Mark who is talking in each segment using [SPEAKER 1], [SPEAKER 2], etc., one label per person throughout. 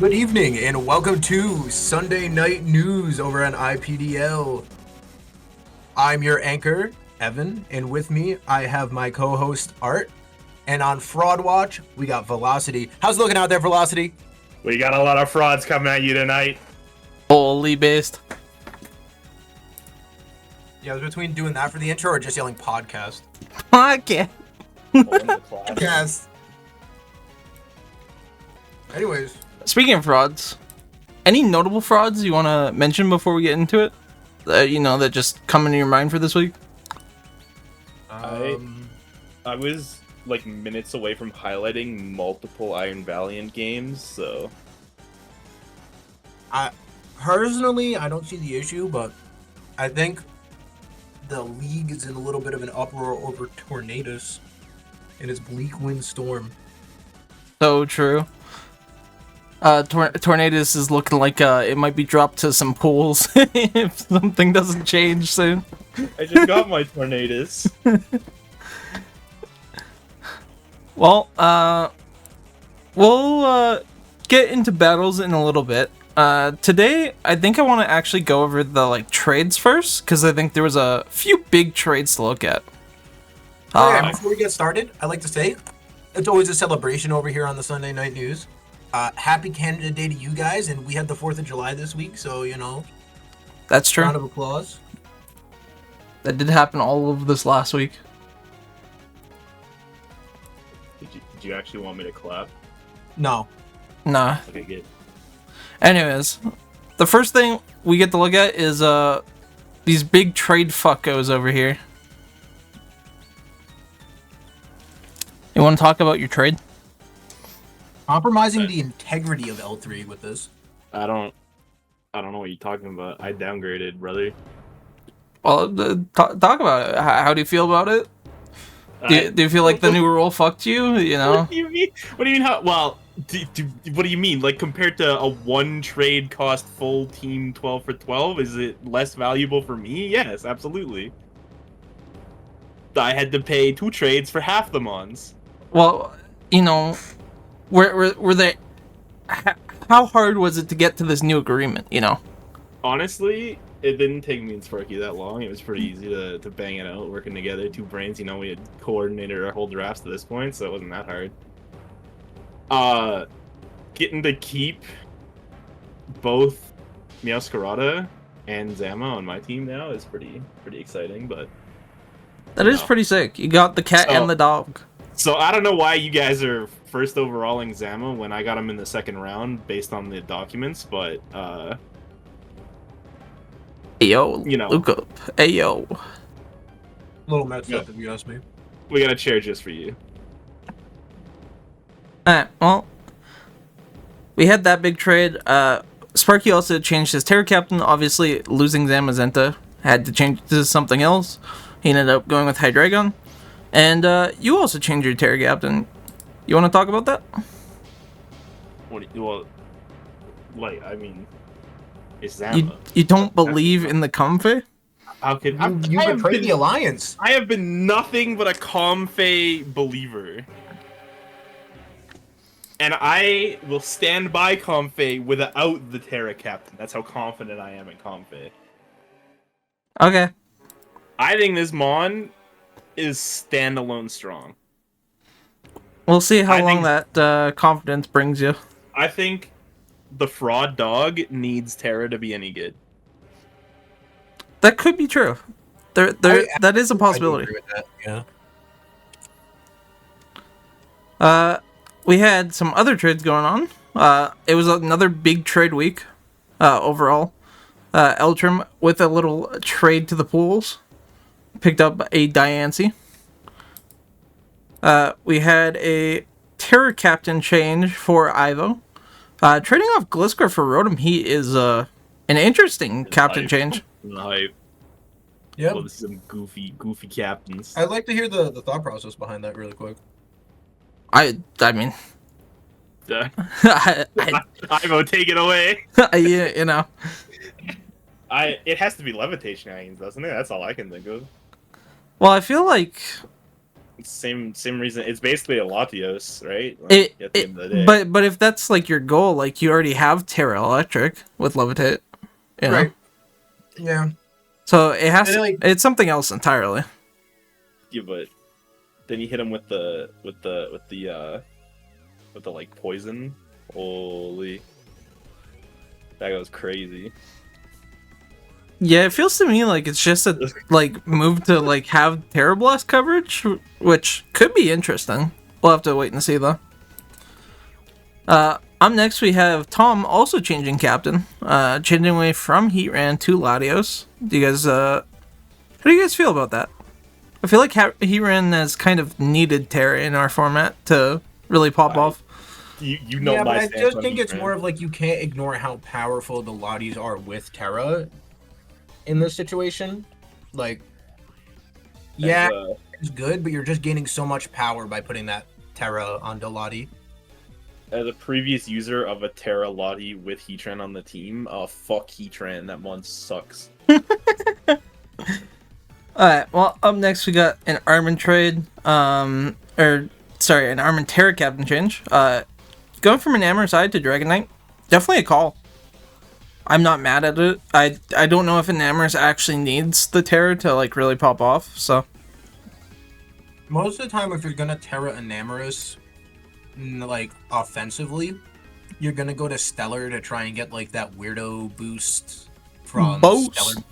[SPEAKER 1] Good evening and welcome to Sunday Night News over on IPDL. I'm your anchor, Evan, and with me I have my co-host Art. And on Fraud Watch, we got Velocity. How's it looking out there, Velocity?
[SPEAKER 2] We got a lot of frauds coming at you tonight.
[SPEAKER 3] Holy based.
[SPEAKER 1] Yeah, I was between doing that for the intro or just yelling podcast.
[SPEAKER 3] Podcast.
[SPEAKER 1] Podcast. Anyways.
[SPEAKER 3] Speaking of frauds, any notable frauds you want to mention before we get into it? That just come into your mind for this week?
[SPEAKER 2] I was like minutes away from highlighting multiple Iron Valiant games, so...
[SPEAKER 1] Personally, I don't see the issue, but I think the league is in a little bit of an uproar over Tornadoes and his Bleakwind Storm.
[SPEAKER 3] So true. Tornadoes is looking like it might be dropped to some pools if something doesn't change soon.
[SPEAKER 2] I just got my Tornadoes.
[SPEAKER 3] Well, we'll get into battles in a little bit. Today, I think I want to actually go over the trades first, because I think there was a few big trades to look at.
[SPEAKER 1] Before we get started, I'd like to say it's always a celebration over here on the Sunday Night News. Happy Canada Day to you guys, and we had the 4th of July this week, so,
[SPEAKER 3] That's true.
[SPEAKER 1] Round of applause.
[SPEAKER 3] That did happen all over this last week.
[SPEAKER 2] Did you actually want me to clap?
[SPEAKER 1] No.
[SPEAKER 3] Nah.
[SPEAKER 2] Okay, good.
[SPEAKER 3] Anyways, the first thing we get to look at is these big trade fuckos over here. You want to talk about your trade?
[SPEAKER 1] Compromising the integrity of L3 with this.
[SPEAKER 2] I don't know what you're talking about. I downgraded, brother.
[SPEAKER 3] Well, talk about it. How do you feel about it? Do you feel like the new rule fucked you?
[SPEAKER 2] What do you mean? What do you mean? How? Well, what do you mean? Like, compared to a one trade cost full team 12 for 12, is it less valuable for me? Yes, absolutely. I had to pay 2 trades for half the mons.
[SPEAKER 3] Well, were they? How hard was it to get to this new agreement?
[SPEAKER 2] Honestly, it didn't take me and Sparky that long. It was pretty easy to bang it out, working together, 2 brains. We had coordinated our whole drafts to this point, so it wasn't that hard. Getting to keep both Meowscarada and Zama on my team now is pretty exciting, but...
[SPEAKER 3] That is pretty sick. You got the cat and the dog.
[SPEAKER 2] So I don't know why you guys are first overalling Zama when I got him in the second round based on the documents, but
[SPEAKER 3] Ayo, Luca. Ayo.
[SPEAKER 1] Little messed up if you ask me.
[SPEAKER 2] We got a chair just for you.
[SPEAKER 3] Alright, well, we had that big trade. Sparky also changed his Terror Captain. Obviously, losing Zamazenta had to change to something else. He ended up going with Hydreigon. And you also changed your Terror Captain. You want to talk about that?
[SPEAKER 2] It's Zama.
[SPEAKER 3] You don't believe in the Comfey?
[SPEAKER 2] How could
[SPEAKER 1] You betrayed the alliance.
[SPEAKER 2] I have been nothing but a Comfey believer. And I will stand by Comfey without the Terra Captain. That's how confident I am in Comfey.
[SPEAKER 3] Okay.
[SPEAKER 2] I think this Mon is standalone strong.
[SPEAKER 3] We'll see how long that confidence brings you.
[SPEAKER 2] I think the Fraud Dog needs Terra to be any good.
[SPEAKER 3] That could be true. That is a possibility.
[SPEAKER 1] I agree with that, yeah.
[SPEAKER 3] We had some other trades going on. It was another big trade week overall. Eltrim with a little trade to the pools. Picked up a Diancie. We had a Terror Captain change for Ivo. Trading off Glisker for Rotom, he is an interesting captain change.
[SPEAKER 2] Hype.
[SPEAKER 1] Yeah.
[SPEAKER 2] Well, this is some goofy captains.
[SPEAKER 1] I'd like to hear the thought process behind that really quick.
[SPEAKER 3] I mean...
[SPEAKER 2] Ivo, take it away.
[SPEAKER 3] Yeah,
[SPEAKER 2] It has to be levitation hangings, doesn't it? That's all I can think of.
[SPEAKER 3] Well, I feel like
[SPEAKER 2] Same reason. It's basically a Latios, right? Like, at the end of the day.
[SPEAKER 3] But if that's like your goal, like you already have Terra Electric with Levitate, you know?
[SPEAKER 1] Right. Yeah.
[SPEAKER 3] So it has
[SPEAKER 1] And, like-
[SPEAKER 3] it's something else entirely.
[SPEAKER 2] Yeah, but then you hit him with the like poison. Holy, that goes crazy.
[SPEAKER 3] Yeah, it feels to me like it's just a like move to like have Terra Blast coverage, which could be interesting. We'll have to wait and see though. Up next we have Tom also changing captain, changing away from Heatran to Latios. Do you guys how do you guys feel about that? I feel like Heatran has kind of needed Terra in our format to really pop off.
[SPEAKER 2] You know
[SPEAKER 1] Yeah,
[SPEAKER 2] my
[SPEAKER 1] but I
[SPEAKER 2] stance
[SPEAKER 1] just
[SPEAKER 2] on
[SPEAKER 1] think it's
[SPEAKER 2] Heatran.
[SPEAKER 1] more of like you can't ignore how powerful the Lotties are with Terra in this situation. Like, yeah,
[SPEAKER 2] As,
[SPEAKER 1] it's good, but you're just gaining so much power by putting that Terra onto Lottie.
[SPEAKER 2] as a previous user of a Terra Lottie with Heatran on the team, fuck Heatran, that one sucks.
[SPEAKER 3] Alright, well, up next we got an Armin trade, an Armin Terra captain change. Going from an Amorous Eye to Dragon Knight, definitely a call. I'm not mad at it. I don't know if an Amorous actually needs the Terra to, like, really pop off, so.
[SPEAKER 1] Most of the time, if you're gonna Terra Enamorous, like, offensively, you're gonna go to Stellar to try and get, like, that weirdo boost from
[SPEAKER 3] Boost?
[SPEAKER 1] Stellar.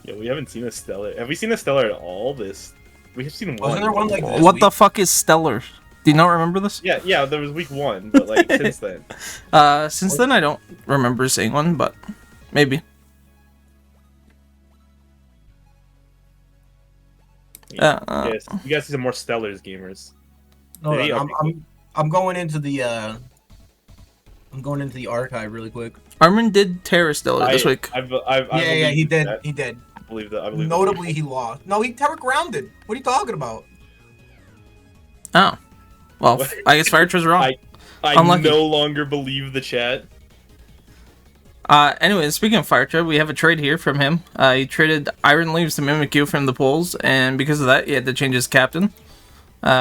[SPEAKER 2] Yeah, we haven't seen a Stellar. Have we seen a Stellar at all? We have seen one.
[SPEAKER 1] Wasn't there one, like, this
[SPEAKER 3] What
[SPEAKER 1] week?
[SPEAKER 3] the fuck is Stellar? Do you not remember this?
[SPEAKER 2] Yeah, there was week 1, but like since then.
[SPEAKER 3] Since then I don't remember seeing one, but maybe.
[SPEAKER 2] Yes, you guys see some more Stellars gamers.
[SPEAKER 1] No,
[SPEAKER 2] Hey,
[SPEAKER 1] I'm going into the archive really quick.
[SPEAKER 3] Armin did Terra Stellar this week.
[SPEAKER 2] I
[SPEAKER 1] Yeah, he did.
[SPEAKER 2] that.
[SPEAKER 1] He did.
[SPEAKER 2] I believe that. I believe
[SPEAKER 1] Notably, he lost. No, he Terra grounded. What are you talking about?
[SPEAKER 3] Oh. Well, I guess Firetrail's wrong.
[SPEAKER 2] I
[SPEAKER 3] Unlucky.
[SPEAKER 2] no longer believe the chat.
[SPEAKER 3] Anyway, speaking of Firetrail, we have a trade here from him. He traded Iron Leaves to Mimikyu from the pools, and because of that, he had to change his captain.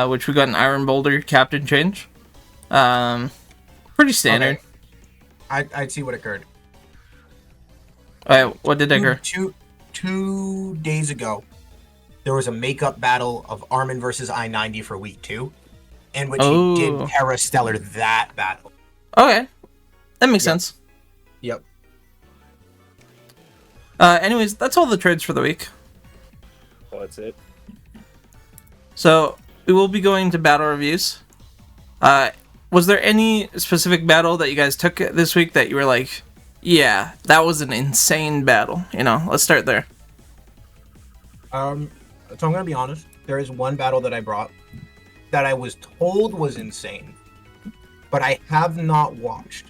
[SPEAKER 3] Which we got an Iron Boulder captain change. Pretty standard.
[SPEAKER 1] Okay. I'd see what occurred.
[SPEAKER 3] What did occur?
[SPEAKER 1] Two days ago, there was a makeup battle of Armin versus I-90 for week 2, in which he did Terra Stellar that battle.
[SPEAKER 3] Okay. That makes sense.
[SPEAKER 1] Yep.
[SPEAKER 3] Anyways, that's all the trades for the week.
[SPEAKER 2] So that's it.
[SPEAKER 3] So, we will be going to battle reviews. Was there any specific battle that you guys took this week that you were like, yeah, that was an insane battle? You know, let's start there.
[SPEAKER 1] So I'm gonna be honest. There is one battle that I brought that I was told was insane, but I have not watched,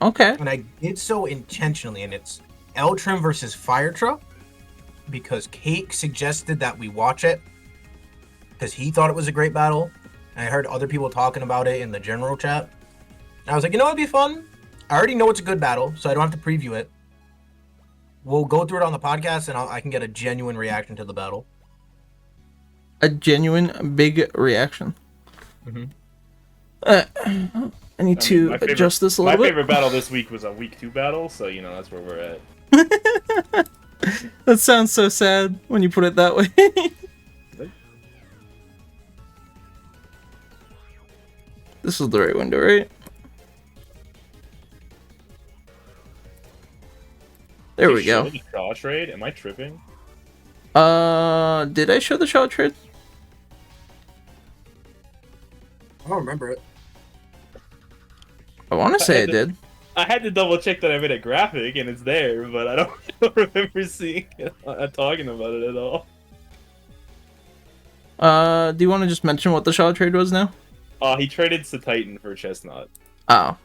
[SPEAKER 3] Okay.
[SPEAKER 1] and I did so intentionally. And it's Eltrim versus Firetra, because Cake suggested that we watch it because he thought it was a great battle, and I heard other people talking about it in the general chat. And I was like, you know, it'd be fun. I already know it's a good battle, so I don't have to preview it. We'll go through it on the podcast, and I can get a genuine reaction to the battle.
[SPEAKER 3] A genuine big reaction.
[SPEAKER 1] Mhm.
[SPEAKER 3] I need to adjust this a little
[SPEAKER 2] My
[SPEAKER 3] bit.
[SPEAKER 2] favorite battle this week was a week 2 battle, so you know that's where we're at.
[SPEAKER 3] That sounds so sad when you put it that way. This is the right window, right? There we go.
[SPEAKER 2] The Shaw trade? Am I tripping?
[SPEAKER 3] Did I show the Shaw trade?
[SPEAKER 1] I don't remember it.
[SPEAKER 3] I want to say I did.
[SPEAKER 2] I had to double check that I made a graphic and it's there, but I don't remember seeing it, talking about it at all.
[SPEAKER 3] Do you want to just mention what the Shaw trade was now?
[SPEAKER 2] He traded Titan for Chestnut.
[SPEAKER 3] Oh.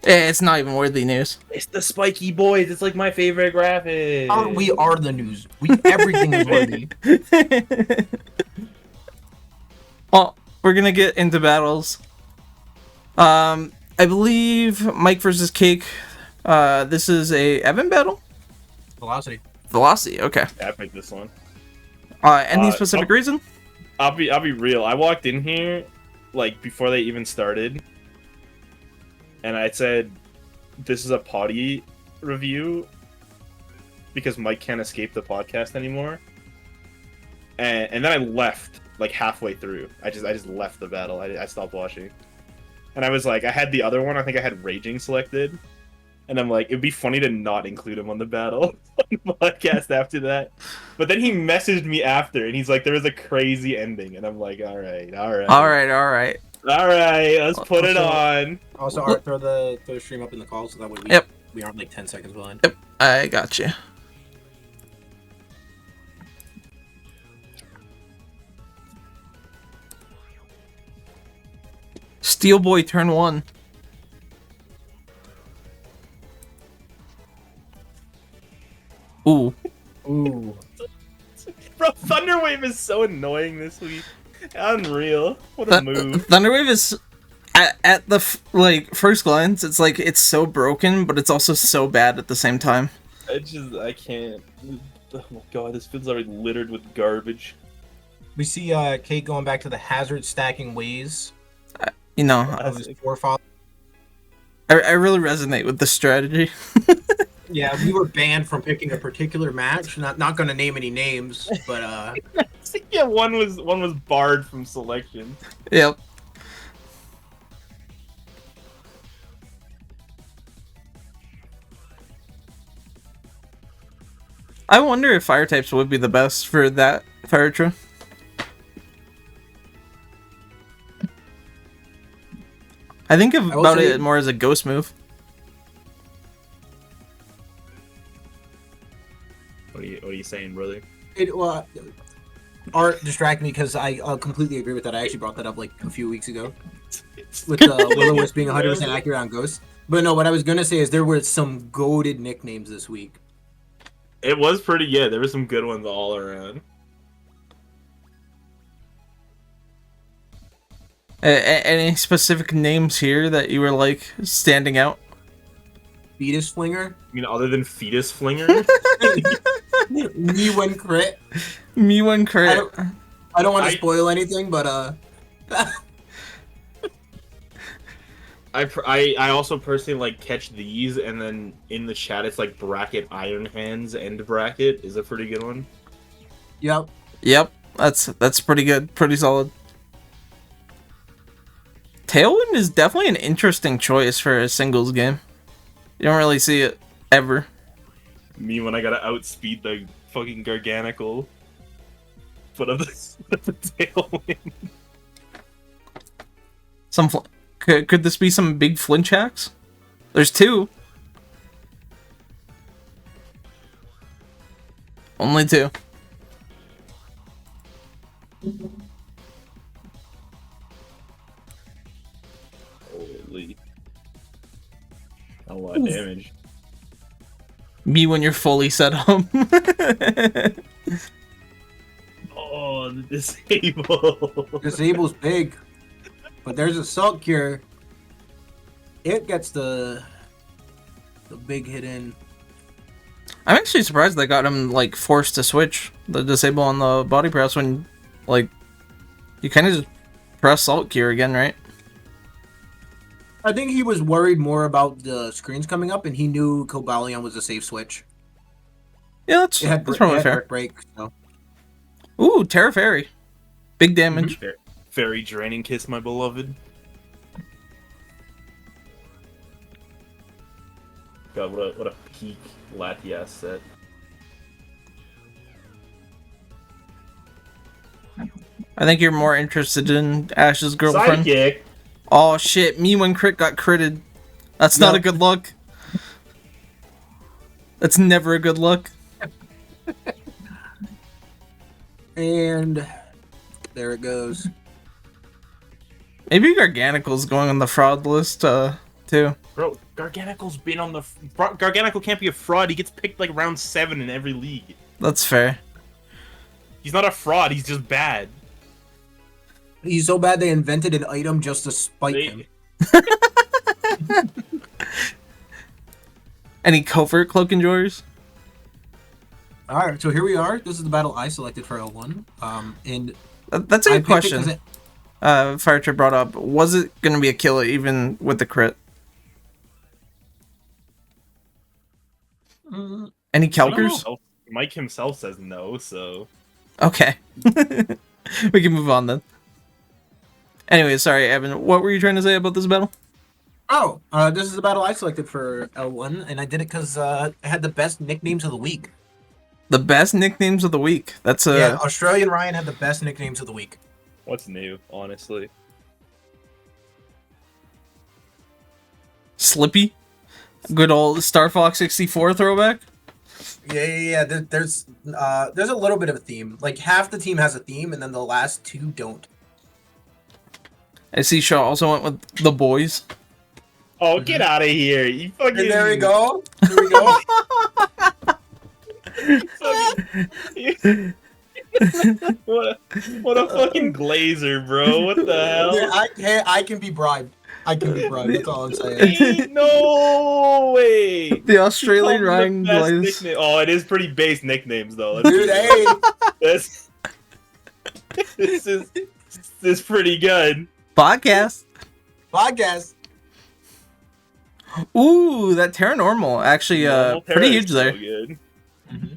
[SPEAKER 3] It's not even worthy news.
[SPEAKER 2] It's the spiky boys. It's like my favorite graphic.
[SPEAKER 1] We are the news. Everything is worthy.
[SPEAKER 3] Well, we're gonna get into battles. I believe Mike versus Cake. This is a Evan battle.
[SPEAKER 1] Velocity.
[SPEAKER 3] Velocity. Okay.
[SPEAKER 2] Yeah, I picked this one.
[SPEAKER 3] Any specific reason?
[SPEAKER 2] I'll be real. I walked in here, like, before they even started, and I said, "This is a potty review," because Mike can't escape the podcast anymore. And then I left like halfway through. I just left the battle. I stopped watching, and I was like, I had the other one. I think I had Raging selected, and I'm like, it'd be funny to not include him on the battle on the podcast after that. But then he messaged me after, and he's like, there was a crazy ending, and I'm like, all right. Let's put it on.
[SPEAKER 1] Also, Art, throw the stream up in the call so that way we aren't like 10 seconds behind.
[SPEAKER 3] Yep, I got you. Steel Boy turn 1. Ooh.
[SPEAKER 1] Ooh.
[SPEAKER 2] Bro, Thunderwave is so annoying this week. Unreal. What a move.
[SPEAKER 3] Thunderwave is at the first glance, it's like it's so broken, but it's also so bad at the same time.
[SPEAKER 2] I can't. Oh my god, this field's already littered with garbage.
[SPEAKER 1] We see Kate going back to the hazard stacking ways.
[SPEAKER 3] You know,
[SPEAKER 1] of his forefather.
[SPEAKER 3] I really resonate with the strategy.
[SPEAKER 1] Yeah, we were banned from picking a particular match. Not going to name any names, but
[SPEAKER 2] yeah, one was barred from selection.
[SPEAKER 3] Yep. I wonder if fire types would be the best for that Fire-Tra. I think about it more as a ghost move.
[SPEAKER 2] What are you saying, brother?
[SPEAKER 1] Art distracted me because I completely agree with that. I actually brought that up like a few weeks ago with Will-O-Wisp being 100% accurate on Ghost. But no, what I was gonna say is there were some goated nicknames this week.
[SPEAKER 2] It was pretty good. There were some good ones all around.
[SPEAKER 3] Any specific names here that you were like standing out?
[SPEAKER 1] Fetus Flinger?
[SPEAKER 2] I mean, other than Fetus Flinger?
[SPEAKER 1] Me When Crit.
[SPEAKER 3] Me When Crit.
[SPEAKER 1] I don't want to spoil anything, but
[SPEAKER 2] I also personally like Catch These, and then in the chat it's like bracket Iron Hands end bracket is a pretty good one.
[SPEAKER 1] Yep.
[SPEAKER 3] That's pretty good, pretty solid. Tailwind is definitely an interesting choice for a singles game. You don't really see it ever.
[SPEAKER 2] Me when I gotta outspeed the fucking Garganical foot of the Tailwind.
[SPEAKER 3] Could this be some big flinch hacks? There's 2. Only 2.
[SPEAKER 2] Holy. A lot of damage.
[SPEAKER 3] Me when you're fully set up.
[SPEAKER 2] Oh, the disable.
[SPEAKER 1] Disable's big. But there's a Salt Cure. It gets the big hit in.
[SPEAKER 3] I'm actually surprised they got him like forced to switch the disable on the body press when like you kind of just press Salt Cure again, right?
[SPEAKER 1] I think he was worried more about the screens coming up, and he knew Cobalion was a safe switch.
[SPEAKER 3] Yeah, that's probably fair.
[SPEAKER 1] Break, so.
[SPEAKER 3] Ooh, Terra Fairy. Big damage.
[SPEAKER 2] Mm-hmm. Fairy Draining Kiss, my beloved. God, what a peak Latias set.
[SPEAKER 3] I think you're more interested in Ash's girlfriend.
[SPEAKER 2] Sidekick.
[SPEAKER 3] Oh shit, me when crit got critted. That's not a good look. That's never a good look.
[SPEAKER 1] And there it goes.
[SPEAKER 3] Maybe Garganicle's going on the fraud list, too.
[SPEAKER 2] Bro, Garganicle's been on the... Garganicle can't be a fraud. He gets picked like round 7 in every league.
[SPEAKER 3] That's fair.
[SPEAKER 2] He's not a fraud. He's just bad.
[SPEAKER 1] He's so bad they invented an item just to spite him.
[SPEAKER 3] Any covert cloak enjoyers?
[SPEAKER 1] Alright, so here we are. This is the battle I selected for L1. And
[SPEAKER 3] That's a
[SPEAKER 1] I
[SPEAKER 3] good
[SPEAKER 1] picked it 'cause
[SPEAKER 3] question. Firetrip brought up. Was it going to be a killer even with the crit? Any
[SPEAKER 2] I don't
[SPEAKER 3] Kelkers?
[SPEAKER 2] know. Mike himself says no, so
[SPEAKER 3] Okay. We can move on then. Anyway, sorry, Evan. What were you trying to say about this battle?
[SPEAKER 1] Oh, this is the battle I selected for L1, and I did it because it had the best nicknames of the week.
[SPEAKER 3] The best nicknames of the week. That's a
[SPEAKER 1] Yeah, Australian Ryan had the best nicknames of the week.
[SPEAKER 2] what's new, honestly?
[SPEAKER 3] Slippy. Good old Star Fox 64 throwback.
[SPEAKER 1] Yeah. There's a little bit of a theme. Like half the team has a theme, and then the last two don't.
[SPEAKER 3] I see Shaw also went with the boys.
[SPEAKER 2] Oh, get out of here! You fucking.
[SPEAKER 1] And there we go. There we go.
[SPEAKER 2] What a fucking glazer, bro! What the hell?
[SPEAKER 1] Dude, I can be bribed. I can be bribed. That's all I'm saying.
[SPEAKER 2] Ain't no way.
[SPEAKER 3] The Australian
[SPEAKER 2] You called
[SPEAKER 3] Ryan
[SPEAKER 2] them the best
[SPEAKER 3] Glaze.
[SPEAKER 2] nickname- Oh, it is pretty base nicknames though. Let's
[SPEAKER 1] Dude,
[SPEAKER 2] be
[SPEAKER 1] hey.
[SPEAKER 2] This, this is pretty good.
[SPEAKER 3] Podcast.
[SPEAKER 1] Podcast.
[SPEAKER 3] Ooh, that Terra Normal actually
[SPEAKER 2] Normal
[SPEAKER 3] pretty
[SPEAKER 2] Terra
[SPEAKER 3] huge
[SPEAKER 2] is
[SPEAKER 3] there.
[SPEAKER 2] so good.
[SPEAKER 1] Mm-hmm.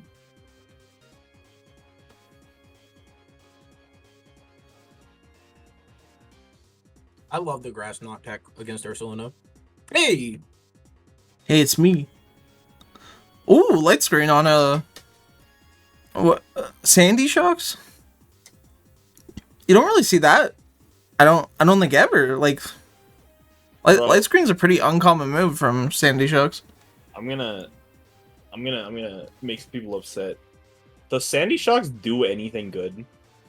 [SPEAKER 1] I love the grass knock tech against Ursulino. Hey!
[SPEAKER 3] Hey, it's me. Ooh, light screen on a what? Sandy Shocks? You don't really see that. I don't think ever. Like
[SPEAKER 2] Bro.
[SPEAKER 3] light screen's a pretty uncommon move from Sandy Shocks.
[SPEAKER 2] I'm gonna make people upset. Does Sandy Shocks do anything good?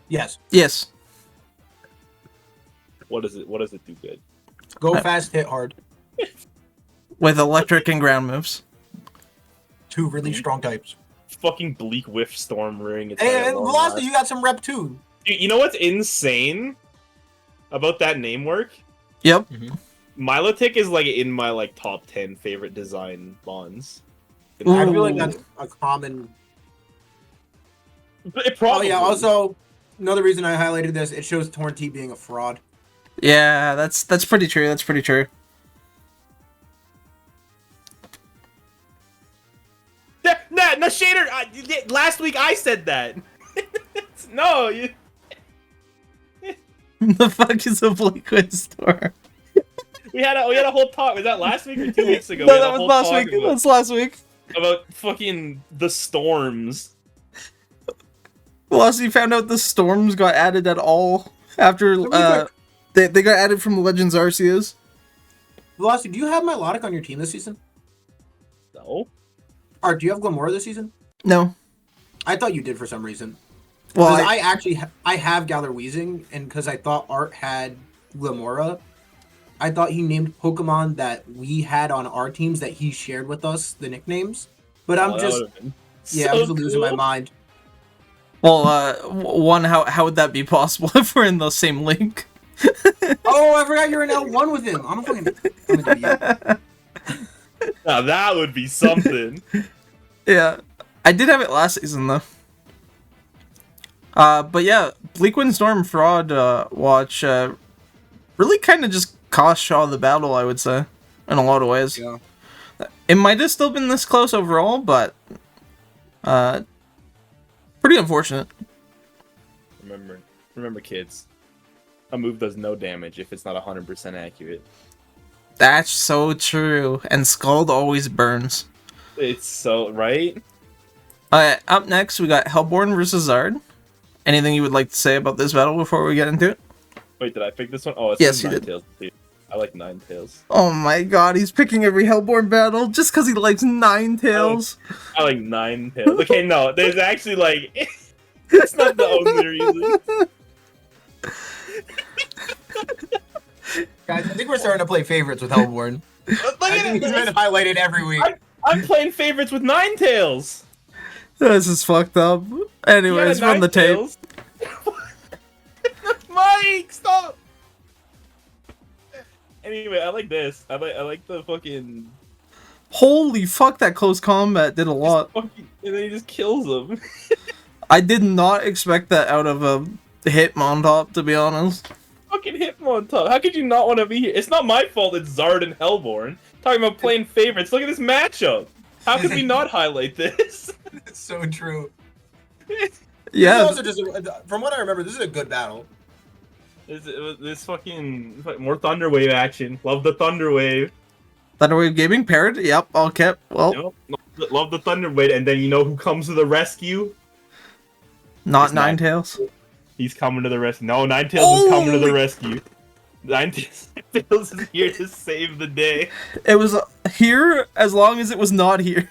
[SPEAKER 1] Yes.
[SPEAKER 3] Yes.
[SPEAKER 2] What does it do good?
[SPEAKER 1] Go fast, hit hard.
[SPEAKER 3] With electric and ground moves.
[SPEAKER 1] Two really strong types.
[SPEAKER 2] Fucking Bleak Whiff Storm Ring. It's
[SPEAKER 1] And Velocity, you got some rep too.
[SPEAKER 2] You know what's insane about that name work?
[SPEAKER 3] Yep.
[SPEAKER 2] Milotic is like in my like top 10 favorite design bonds.
[SPEAKER 1] I feel like
[SPEAKER 3] Ooh.
[SPEAKER 1] that's a common.
[SPEAKER 2] But it probably.
[SPEAKER 1] Oh yeah. Also, another reason I highlighted this, it shows Torn T being a fraud.
[SPEAKER 3] Yeah, that's pretty true. That's pretty true.
[SPEAKER 2] No, Shader. Last week I said that. No, you.
[SPEAKER 3] The fuck is a Bleakwind store?
[SPEAKER 2] We had a whole talk. Was that last week or 2 weeks ago?
[SPEAKER 3] No,
[SPEAKER 2] We had
[SPEAKER 3] that
[SPEAKER 2] a
[SPEAKER 3] was
[SPEAKER 2] whole
[SPEAKER 3] last
[SPEAKER 2] talk
[SPEAKER 3] week. That's last week.
[SPEAKER 2] about fucking the storms.
[SPEAKER 3] Velocity found out the storms got added at all after they got added from the Legends Arceus.
[SPEAKER 1] Velocity, do you have Milotic on your team this season?
[SPEAKER 2] No.
[SPEAKER 1] Art, do you have Glamora this season?
[SPEAKER 3] No.
[SPEAKER 1] I thought you did for some reason.
[SPEAKER 3] Well,
[SPEAKER 1] Because I actually I have Galar Weezing, and because I thought Art had Glamora, I thought he named Pokemon that we had on our teams that he shared with us the nicknames. But I'm
[SPEAKER 2] Oh, that
[SPEAKER 1] just
[SPEAKER 2] would've been
[SPEAKER 1] I'm
[SPEAKER 2] so
[SPEAKER 1] just losing my
[SPEAKER 2] cool.
[SPEAKER 1] mind.
[SPEAKER 3] well, one, how would that be possible if we're in the same link?
[SPEAKER 1] Oh, I forgot you're in L1 with him. I'm an idiot.
[SPEAKER 2] Now that would be something.
[SPEAKER 3] Yeah, I did have it last season though. But yeah, Bleakwind Storm Fraud watch really kind of just cost Shaw the battle, I would say, in a lot of ways.
[SPEAKER 1] Yeah.
[SPEAKER 3] It might have still been this close overall, but pretty unfortunate.
[SPEAKER 2] Remember, kids. A move does no damage if it's not 100% accurate.
[SPEAKER 3] That's so true, and Scald always burns.
[SPEAKER 2] It's so right.
[SPEAKER 3] Up next, we got Hellborn versus Zard. Anything you would like to say about this battle before we get into it?
[SPEAKER 2] Wait, did I pick this one? Oh, it's
[SPEAKER 3] Yes, you did.
[SPEAKER 2] Ninetales. Dude. I like Ninetales.
[SPEAKER 3] Oh my god, he's picking every Hellborn battle just because he likes Ninetales.
[SPEAKER 2] I like Ninetales. Okay, no, there's actually like, it's not the only reason.
[SPEAKER 1] Guys, I think we're starting to play favorites with Hellborn.
[SPEAKER 2] Look
[SPEAKER 1] I
[SPEAKER 2] at
[SPEAKER 1] think he's
[SPEAKER 2] it.
[SPEAKER 1] been highlighted every week.
[SPEAKER 2] I'm playing favorites with Ninetales.
[SPEAKER 3] This is fucked up. Anyways, run the tape.
[SPEAKER 2] Mike, stop. Anyway, I like this. I like the fucking.
[SPEAKER 3] Holy fuck, that close combat did a lot.
[SPEAKER 2] And then he just kills them.
[SPEAKER 3] I did not expect that out of Hitmontop, to be honest.
[SPEAKER 2] Fucking Hitmontop. How could you not want to be here? It's not my fault it's Zard and Hellborn. Talking about playing favorites. Look at this matchup. How could we not highlight this?
[SPEAKER 1] It's so true.
[SPEAKER 3] Yeah.
[SPEAKER 1] Also just, from what I remember, this is a good battle.
[SPEAKER 2] This fucking more Thunderwave action. Love the Thunderwave.
[SPEAKER 3] Thunderwave Gaming paired. Yep. Okay. Well,
[SPEAKER 2] Yep. Love the Thunderwave, and then you know who comes to the rescue?
[SPEAKER 3] not
[SPEAKER 2] It's not-
[SPEAKER 3] Ninetales.
[SPEAKER 2] He's coming to the rescue. No, Ninetales is coming to the rescue. Ninetales is here to save the day.
[SPEAKER 3] It was here as long as it was not here.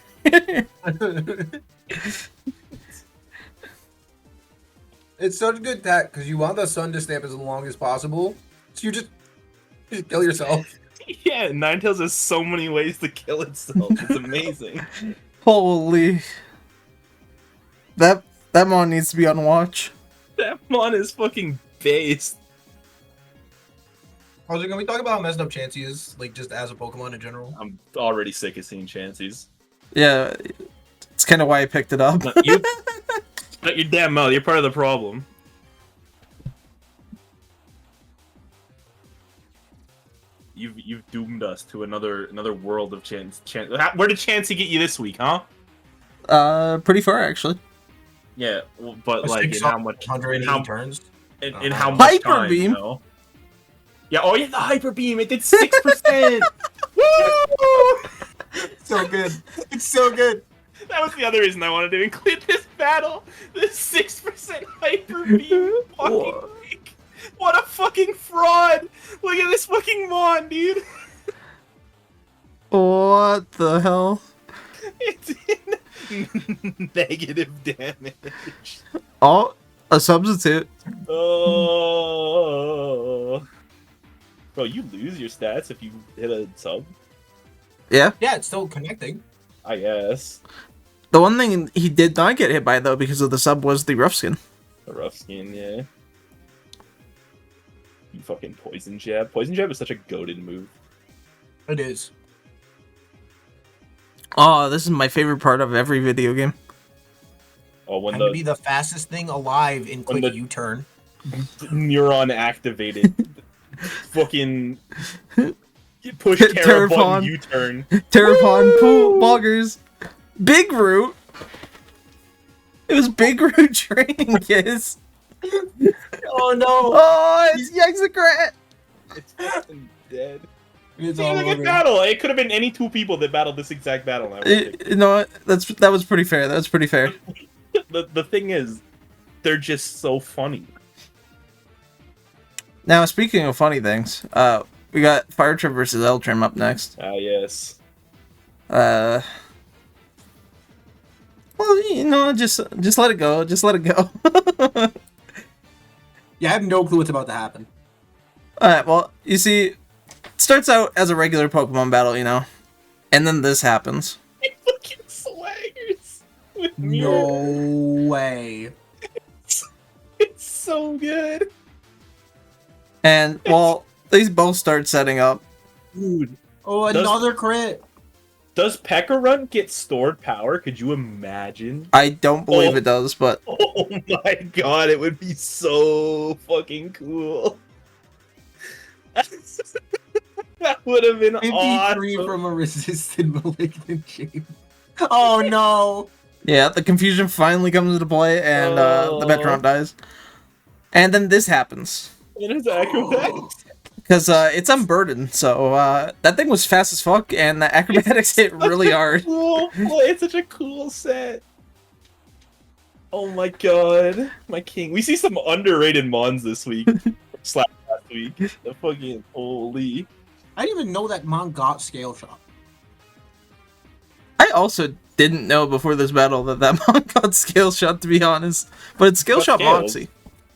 [SPEAKER 1] It's such good tech because you want the sun to stay up as long as possible. So you just kill yourself.
[SPEAKER 2] Yeah, Ninetales has so many ways to kill itself. It's amazing.
[SPEAKER 3] Holy. That mon needs to be on watch.
[SPEAKER 2] That mon is fucking based.
[SPEAKER 1] Also, can we talk about how messed up Chansey is, like, just as a Pokemon in general?
[SPEAKER 2] I'm already sick of seeing Chanseys.
[SPEAKER 3] Yeah, it's kind of why I picked it up.
[SPEAKER 2] Shut your damn mouth. You're part of the problem. You've doomed us to another world of Chance. Where did Chansey get you this week, huh?
[SPEAKER 3] Pretty far actually.
[SPEAKER 2] Yeah, well, but like in how much?
[SPEAKER 1] 180 turns.
[SPEAKER 2] In how much
[SPEAKER 3] Hyper
[SPEAKER 2] time?
[SPEAKER 3] Beam.
[SPEAKER 2] You know? Yeah. Oh yeah, the Hyper Beam. It did 6%. Woo!
[SPEAKER 1] So good. It's so good.
[SPEAKER 2] That was the other reason I wanted to include this battle. The 6% Hyper Beam. Fucking weak. What a fucking fraud! Look at this fucking mon, dude.
[SPEAKER 3] What the hell?
[SPEAKER 2] It's in negative damage.
[SPEAKER 3] Oh, a substitute.
[SPEAKER 2] Oh. Bro, you lose your stats if you hit a sub,
[SPEAKER 3] Yeah.
[SPEAKER 1] Yeah, it's still connecting.
[SPEAKER 2] I guess.
[SPEAKER 3] The one thing he did not get hit by though because of the sub was the rough skin.
[SPEAKER 2] A rough skin, yeah. You fucking Poison Jab. Poison Jab is such a goated move.
[SPEAKER 1] It is.
[SPEAKER 3] Oh, this is my favorite part of every video game.
[SPEAKER 2] Oh, when
[SPEAKER 1] And to
[SPEAKER 2] the
[SPEAKER 1] be the fastest thing alive in quick U-turn.
[SPEAKER 2] neuron activated. Fucking push Terra
[SPEAKER 3] Terrapon.
[SPEAKER 2] button U-turn.
[SPEAKER 3] Terrapon, Pool, Boggers, Big Root. It was Big Root training kiss.
[SPEAKER 1] Oh no!
[SPEAKER 3] Oh, it's Yexicrat.
[SPEAKER 2] It's fucking dead.
[SPEAKER 1] It's
[SPEAKER 2] It
[SPEAKER 1] all
[SPEAKER 2] was like a
[SPEAKER 1] over.
[SPEAKER 2] battle. It could have been any two people that battled this exact battle. I would think.
[SPEAKER 3] You know what? That was pretty fair. That was pretty fair.
[SPEAKER 2] The thing is, they're just so funny.
[SPEAKER 3] Now, speaking of funny things, we got Fire Trip versus Eltrim up next.
[SPEAKER 2] Ah, yes.
[SPEAKER 3] Well, you know, just let it go. Just let it go.
[SPEAKER 1] Yeah, I have no clue what's about to happen.
[SPEAKER 3] Alright, well, you see, it starts out as a regular Pokemon battle, you know, and then this happens.
[SPEAKER 2] It fucking swaggers with mirror.
[SPEAKER 1] No way.
[SPEAKER 2] It's so good.
[SPEAKER 3] And, well, these both start setting up.
[SPEAKER 2] Dude.
[SPEAKER 1] Oh,
[SPEAKER 2] Does-
[SPEAKER 1] another crit.
[SPEAKER 2] Does Pekka Run get stored power? Could you imagine?
[SPEAKER 3] I don't believe
[SPEAKER 2] Oh.
[SPEAKER 3] it does, but
[SPEAKER 2] Oh my god, it would be so fucking cool. That would have been
[SPEAKER 1] 53
[SPEAKER 2] awesome.
[SPEAKER 1] from a resistant malignant shape. Oh no!
[SPEAKER 3] yeah, the confusion finally comes into play, and the Metron dies. And then this happens.
[SPEAKER 2] It is acrobatics.
[SPEAKER 3] Because it's unburdened, so that thing was fast as fuck, and the acrobatics hit really hard.
[SPEAKER 2] Cool. Boy, it's such a cool set. Oh my god, my king. We see some underrated mons this week. / last week. The fucking holy.
[SPEAKER 1] I didn't even know that Mon got Scale Shot.
[SPEAKER 3] I also didn't know before this battle that Mon got Scale Shot, to be honest. But it's Scale
[SPEAKER 2] What
[SPEAKER 3] Shot
[SPEAKER 2] scales?
[SPEAKER 3] Moxie.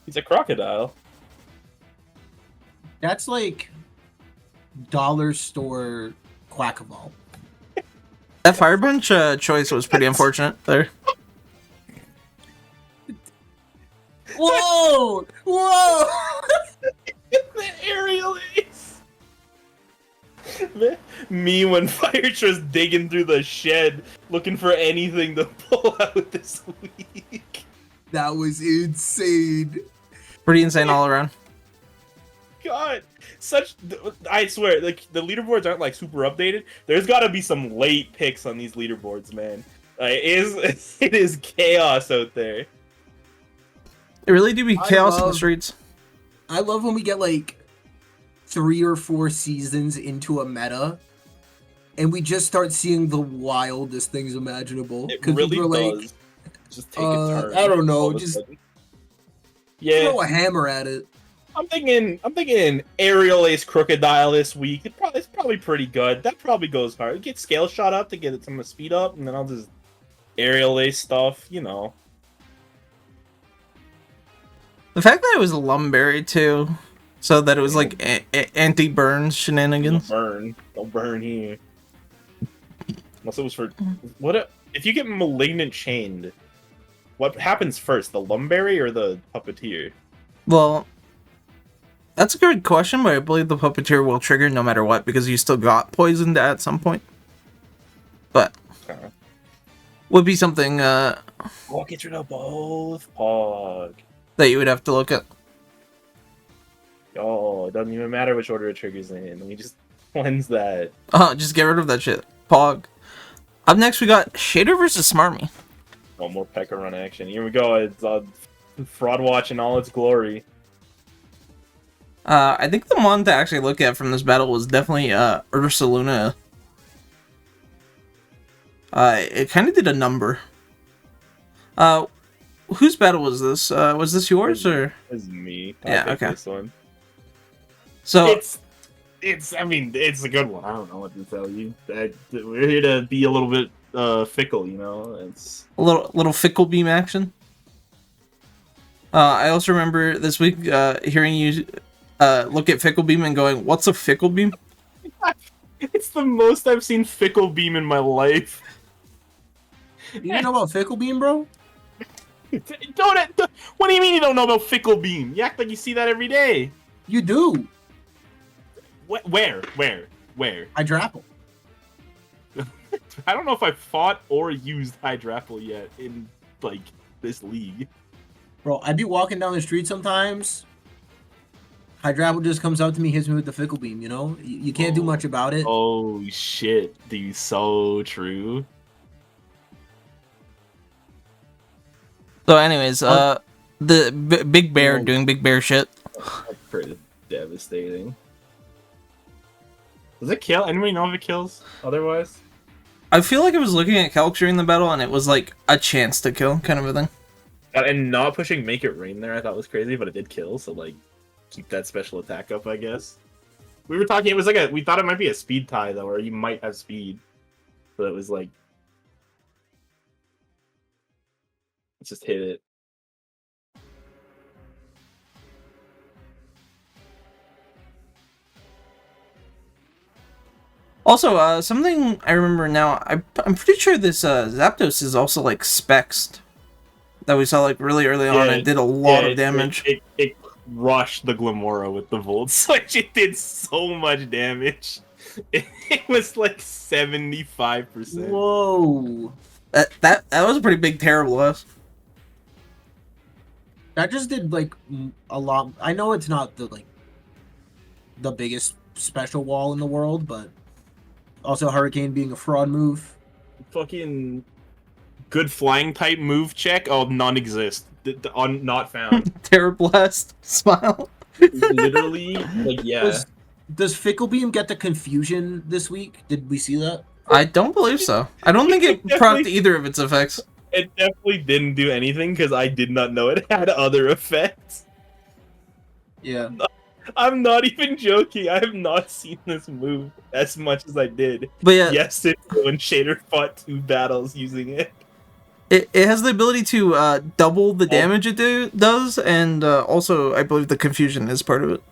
[SPEAKER 2] He's a crocodile.
[SPEAKER 1] That's like dollar store Quackaball.
[SPEAKER 3] That Fire Punch choice was pretty unfortunate there.
[SPEAKER 1] Whoa! Whoa!
[SPEAKER 2] The aerial ace. Me when Firetra's digging through the shed looking for anything to pull out this week.
[SPEAKER 1] That was insane.
[SPEAKER 3] Pretty insane all around.
[SPEAKER 2] God, I swear, like the leaderboards aren't like super updated. There's got to be some late picks on these leaderboards, man. Like, it is chaos out there.
[SPEAKER 3] It really do be chaos in the streets.
[SPEAKER 1] I love when we get like 3 or 4 seasons into a meta, and we just start seeing the wildest things imaginable.
[SPEAKER 2] It really
[SPEAKER 1] does.
[SPEAKER 2] Like, just take a turn.
[SPEAKER 1] I don't know, just throw a hammer at it.
[SPEAKER 2] I'm thinking aerial ace crocodile this week. It's probably pretty good. That probably goes hard. Get scale shot up to get some speed up, and then I'll just aerial ace stuff. You know.
[SPEAKER 3] The fact that it was Lumberry too, so that it was like anti-burn shenanigans.
[SPEAKER 2] Don't burn here. Unless it was for if you get malignant chained, what happens first, the Lumberry or the Puppeteer?
[SPEAKER 3] Well, that's a good question, but I believe the Puppeteer will trigger no matter what because you still got poisoned at some point. But would be something
[SPEAKER 2] Gets rid of both Pog.
[SPEAKER 3] That you would have to look at.
[SPEAKER 2] Oh, it doesn't even matter which order it triggers in. Let me just cleanse that.
[SPEAKER 3] Just get rid of that shit. Pog. Up next, we got Shader versus Smarmy.
[SPEAKER 2] Oh, more P.E.K.K.A run action. Here we go. It's Fraud Watch in all its glory.
[SPEAKER 3] I think the one to actually look at from this battle was definitely Ursaluna. It kind of did a number. Whose battle was this? Was this yours or?
[SPEAKER 2] It's me.
[SPEAKER 3] Yeah. Okay.
[SPEAKER 2] This one.
[SPEAKER 3] So
[SPEAKER 2] it's. I mean, it's a good one. I don't know what to tell you. We're here to be a little bit fickle, you know. It's
[SPEAKER 3] a little fickle beam action. I also remember this week hearing you look at fickle beam and going, "What's a fickle beam?"
[SPEAKER 2] It's the most I've seen fickle beam in my life.
[SPEAKER 1] You didn't know about fickle beam, bro?
[SPEAKER 2] What do you mean you don't know about fickle beam? You act like you see that every day.
[SPEAKER 1] You do.
[SPEAKER 2] Where?
[SPEAKER 1] Hydrapple.
[SPEAKER 2] I don't know if I've fought or used Hydrapple yet in like this league.
[SPEAKER 1] Bro, I'd be walking down the street sometimes. Hydrapple just comes up to me, hits me with the fickle beam. You know, you can't do much about it.
[SPEAKER 2] Oh shit, dude, so true.
[SPEAKER 3] So, anyways, the big bear doing big bear shit.
[SPEAKER 2] That's pretty devastating. Does it kill? Anybody know if it kills otherwise?
[SPEAKER 3] I feel like I was looking at calcs during the battle, and it was like a chance to kill kind of a thing.
[SPEAKER 2] And not pushing Make It Rain there, I thought was crazy, but it did kill. So like, keep that special attack up, I guess. We were talking. It was like we thought it might be a speed tie though, or you might have speed. So it was like. Let's just hit it.
[SPEAKER 3] Also, something I remember now, I'm pretty sure this Zapdos is also like spexed. That we saw like really early on and did a lot of damage.
[SPEAKER 2] It crushed the Glamora with the Volt Switch. It did so much damage. It was like 75%.
[SPEAKER 1] Whoa.
[SPEAKER 3] That was a pretty big terrible loss.
[SPEAKER 1] That just did like a lot. I know it's not the biggest special wall in the world, but also Hurricane being a fraud move.
[SPEAKER 2] Fucking good flying type move check. Oh, non-exist. Not found.
[SPEAKER 3] Terror Blast. Smile.
[SPEAKER 2] Literally, like, yeah.
[SPEAKER 1] Does Fickle Beam get the confusion this week? Did we see that?
[SPEAKER 3] I don't believe so. I don't think it procced either of its effects.
[SPEAKER 2] It definitely didn't do anything because I did not know it had other effects.
[SPEAKER 1] Yeah.
[SPEAKER 2] I'm not even joking. I have not seen this move as much as I did.
[SPEAKER 3] But yeah,
[SPEAKER 2] yesterday when Shader fought 2 battles using it.
[SPEAKER 3] It has the ability to double the damage it does, and also I believe the confusion is part of it.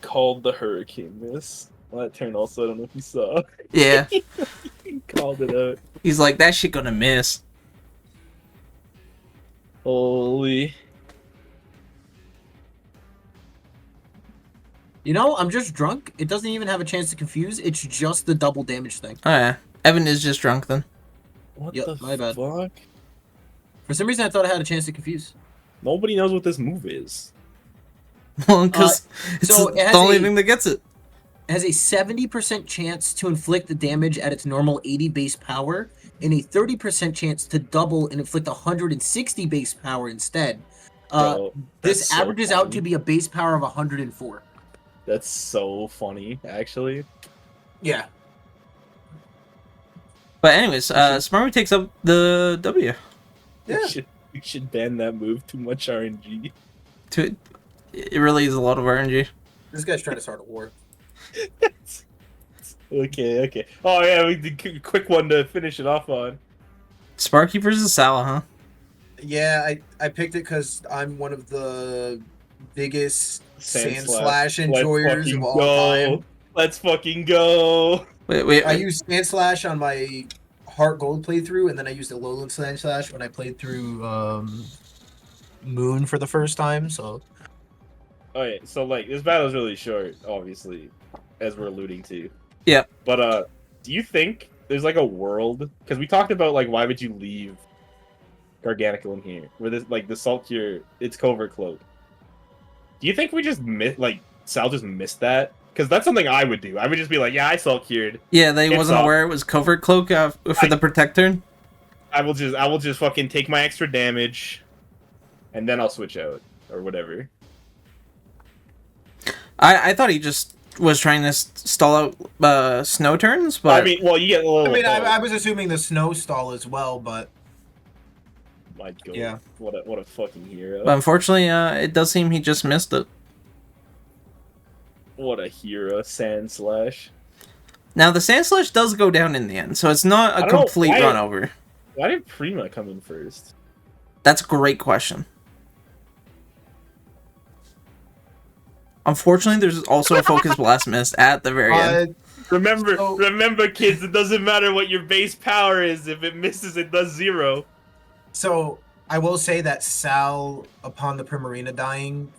[SPEAKER 2] Called the Hurricane miss. Well, that turn also, I don't know if you saw.
[SPEAKER 3] Yeah.
[SPEAKER 2] He called it out.
[SPEAKER 3] He's like, that shit gonna miss.
[SPEAKER 2] Holy.
[SPEAKER 1] You know, I'm just drunk. It doesn't even have a chance to confuse. It's just the double damage thing.
[SPEAKER 3] Oh yeah. Evan is just drunk then.
[SPEAKER 2] What
[SPEAKER 1] the
[SPEAKER 2] my bad.
[SPEAKER 1] For some reason, I thought I had a chance to confuse.
[SPEAKER 2] Nobody knows what this move is.
[SPEAKER 3] Well, because it's
[SPEAKER 4] so it has
[SPEAKER 3] the only
[SPEAKER 4] a-
[SPEAKER 3] thing that gets it.
[SPEAKER 4] It has a 70% chance to inflict the damage at its normal 80 base power, and a 30% chance to double and inflict 160 base power instead.
[SPEAKER 2] Bro,
[SPEAKER 4] This
[SPEAKER 2] that's so
[SPEAKER 4] averages out to
[SPEAKER 2] funny.
[SPEAKER 4] be a base power of 104.
[SPEAKER 2] That's so funny, actually.
[SPEAKER 1] Yeah.
[SPEAKER 3] But anyways, Smarmy takes up the W.
[SPEAKER 1] Yeah.
[SPEAKER 2] We should ban that move. Too much RNG.
[SPEAKER 3] It really is a lot of RNG.
[SPEAKER 1] This guy's trying to start a war.
[SPEAKER 2] Okay. Oh yeah, we did quick one to finish it off on.
[SPEAKER 3] Sparky versus Sala, huh?
[SPEAKER 1] Yeah, I picked it because I'm one of the biggest
[SPEAKER 2] Sand
[SPEAKER 1] Slash
[SPEAKER 2] Let's
[SPEAKER 1] enjoyers
[SPEAKER 2] fucking
[SPEAKER 1] of all time.
[SPEAKER 2] Let's fucking go.
[SPEAKER 3] Wait.
[SPEAKER 1] I used Sand Slash on my Heart Gold playthrough, and then I used the Alolan Sand Slash when I played through Moon for the first time. So
[SPEAKER 2] Oh yeah, so like this battle's really short, obviously, as we're alluding to.
[SPEAKER 3] Yeah.
[SPEAKER 2] But do you think there's like a world? Because we talked about like why would you leave Garganical in here, where this like the Salt Cure, it's Covert Cloak. Do you think we just Sal just missed that? Because that's something I would do. I would just be like, yeah, I Salt Cured.
[SPEAKER 3] Yeah, they
[SPEAKER 2] It's
[SPEAKER 3] wasn't
[SPEAKER 2] up.
[SPEAKER 3] aware it was Covert Cloak for the Protect turn.
[SPEAKER 2] I will just fucking take my extra damage, and then I'll switch out or whatever.
[SPEAKER 3] I thought he just was trying to stall out snow turns, but
[SPEAKER 2] I mean, well, you get a little.
[SPEAKER 1] I mean, I was assuming the snow stall as well, but
[SPEAKER 2] My God,
[SPEAKER 1] Yeah.
[SPEAKER 2] what a fucking hero!
[SPEAKER 3] but unfortunately, it does seem he just missed it.
[SPEAKER 2] What a hero, Sand Slash.
[SPEAKER 3] Now the Sand Slash does go down in the end, so it's not
[SPEAKER 2] I
[SPEAKER 3] a
[SPEAKER 2] don't know,
[SPEAKER 3] complete
[SPEAKER 2] why-
[SPEAKER 3] run over.
[SPEAKER 2] Why did Prima come in first?
[SPEAKER 3] That's a great question. Unfortunately, there's also a Focus Blast miss at the very end.
[SPEAKER 2] Remember, kids. It doesn't matter what your base power is. If it misses, it does 0.
[SPEAKER 1] so I will say that Sal, upon the Primarina dying,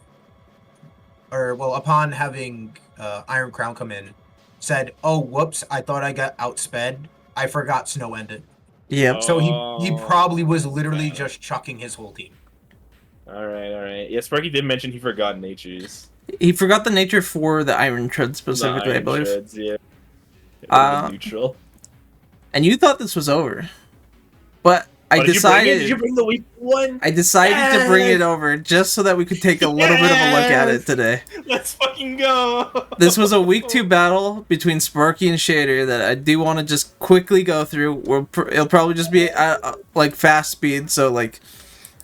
[SPEAKER 1] upon having Iron Crown come in, said, "Oh, whoops! I thought I got outsped. I forgot snow ended."
[SPEAKER 3] Yep.
[SPEAKER 1] So he probably was literally
[SPEAKER 2] yeah.
[SPEAKER 1] just chucking his whole team.
[SPEAKER 2] All right. Yeah, Sparky did mention he forgot natures.
[SPEAKER 3] He forgot the nature for the Iron Tread
[SPEAKER 2] The
[SPEAKER 3] specifically, I
[SPEAKER 2] Iron
[SPEAKER 3] believe.
[SPEAKER 2] Shreds, yeah. Neutral.
[SPEAKER 3] And you thought this was over. But I
[SPEAKER 2] Oh,
[SPEAKER 3] decided
[SPEAKER 2] Did you bring the weak one?
[SPEAKER 3] I decided to bring it over just so that we could take a little bit of a look at it today.
[SPEAKER 2] Let's fucking go.
[SPEAKER 3] This was a week 2 battle between Sparky and Shader that I do want to just quickly go through. It'll probably just be like fast speed, so like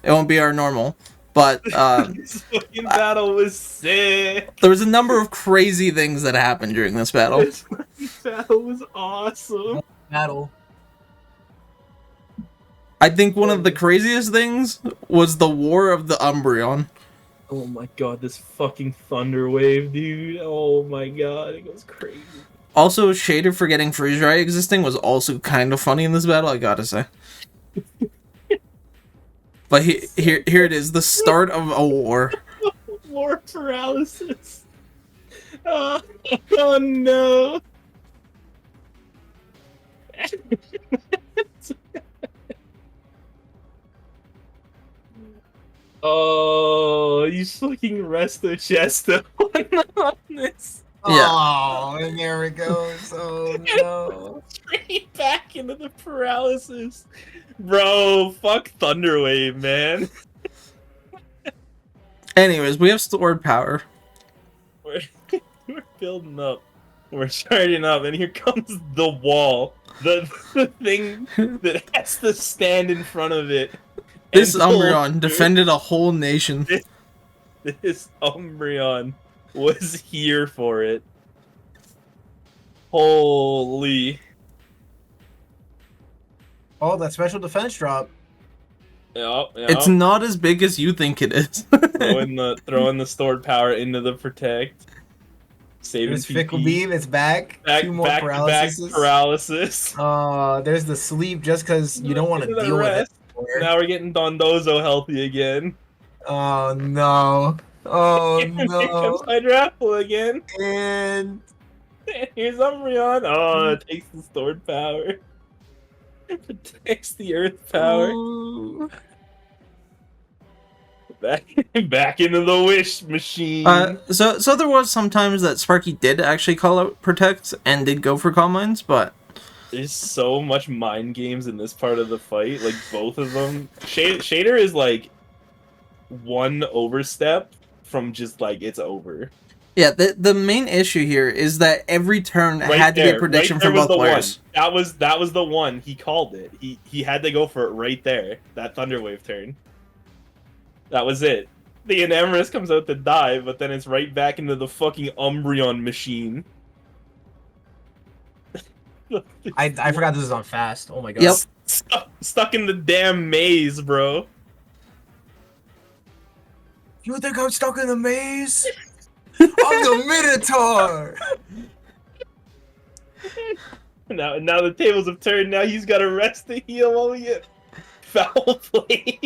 [SPEAKER 3] it won't be our normal. But
[SPEAKER 2] This fucking battle was sick.
[SPEAKER 3] there was a number of crazy things that happened during this battle.
[SPEAKER 2] This fucking battle was awesome.
[SPEAKER 1] Battle.
[SPEAKER 3] I think one of the craziest things was the War of the Umbreon.
[SPEAKER 2] Oh my god, this fucking thunder wave, dude. Oh my god, it goes crazy.
[SPEAKER 3] Also, Shader forgetting Freeze Ray existing was also kind of funny in this battle, I gotta say. But here it is, the start of a war.
[SPEAKER 2] War paralysis. Oh, oh no. Oh, you fucking resto chesto on this.
[SPEAKER 3] Yeah.
[SPEAKER 1] Oh, and there it goes. Oh no.
[SPEAKER 2] Straight back into the paralysis. Bro, fuck Thunderwave, man.
[SPEAKER 3] Anyways, we have stored power.
[SPEAKER 2] We're building up. We're starting up, and here comes the wall. The thing that has to stand in front of it.
[SPEAKER 3] This
[SPEAKER 2] and hold
[SPEAKER 3] Umbreon
[SPEAKER 2] you.
[SPEAKER 3] defended a whole nation.
[SPEAKER 2] This Umbreon was here for it. Holy.
[SPEAKER 1] Oh, that special defense drop.
[SPEAKER 2] Yep.
[SPEAKER 3] It's not as big as you think it is.
[SPEAKER 2] throwing the stored power into the protect. Saving
[SPEAKER 1] There's
[SPEAKER 2] PP.
[SPEAKER 1] Fickle Beam. It's back. Two more
[SPEAKER 2] back
[SPEAKER 1] paralysis.
[SPEAKER 2] paralysis.
[SPEAKER 1] There's the sleep just because you don't want to
[SPEAKER 2] Look at the
[SPEAKER 1] deal with it.
[SPEAKER 2] rest.
[SPEAKER 1] anymore.
[SPEAKER 2] Now we're getting Dondozo healthy again.
[SPEAKER 1] Oh no. Oh
[SPEAKER 2] Here comes
[SPEAKER 1] no.
[SPEAKER 2] Hydrapple again.
[SPEAKER 1] And
[SPEAKER 2] And here's Umbreon. Oh, it takes the stored power. It takes the earth power.
[SPEAKER 1] Ooh.
[SPEAKER 2] Back into the wish machine.
[SPEAKER 3] So there was some times that Sparky did actually call out Protect and did go for Calm Minds, but
[SPEAKER 2] There's so much mind games in this part of the fight. Like, both of them. Shader is, like, one overstep from just, like, it's over.
[SPEAKER 3] yeah, the main issue here is that every turn had to be a prediction from both players.
[SPEAKER 2] That was the one. He called it. He had to go for it right there. That Thunderwave turn. That was it. The Enamorous comes out to die, but then it's right back into the fucking Umbreon machine.
[SPEAKER 1] I forgot this is on fast. Oh my god.
[SPEAKER 3] Yep.
[SPEAKER 2] Stuck in the damn maze, bro.
[SPEAKER 1] You think I'm stuck in the maze? I'm the Minotaur!
[SPEAKER 2] Now the tables have turned. Now he's got to rest to heal while we get foul play.